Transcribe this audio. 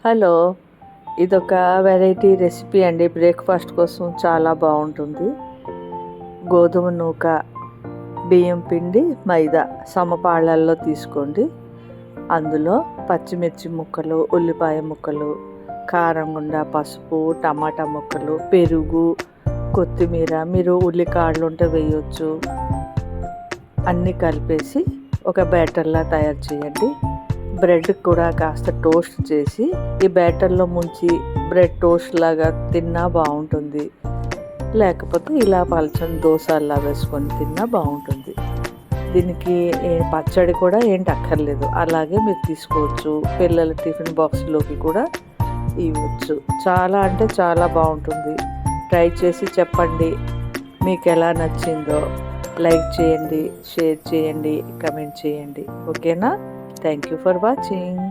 Hello, ఇదొక variety recipe అండి. Breakfast కోసం చాలా బాగుంటుంది. గోధుమ నూక, బియ్యం పిండి, మైదా సమపాళ్ళల్లో తీసుకోండి. అందులో పచ్చిమిర్చి ముక్కలు, ఉల్లిపాయ ముక్కలు, కారం గుండ, పసుపు, టమాటా ముక్కలు, పెరుగు, కొత్తిమీర, మీరు ఉల్లికాడలు ఉంటే వేయొచ్చు. అన్నీ కలిపేసి ఒక బ్యాటర్లా తయారు చేయండి. బ్రెడ్ కూడా కాస్త టోస్ట్ చేసి ఈ బ్యాటర్లో ముంచి బ్రెడ్ టోస్ట్ లాగా తిన్నా బాగుంటుంది. లేకపోతే ఇలా పలచని దోశలా వేసుకొని తిన్నా బాగుంటుంది. దీనికి పచ్చడి కూడా ఏంటి అక్కర్లేదు, అలాగే మీరు తీసుకోవచ్చు. పిల్లల టిఫిన్ బాక్స్లోకి కూడా ఇవ్వచ్చు. చాలా అంటే చాలా బాగుంటుంది. ట్రై చేసి చెప్పండి మీకు ఎలా నచ్చిందో. లైక్ చేయండి, షేర్ చేయండి, కమెంట్ చేయండి. ఓకేనా? Thank you for watching.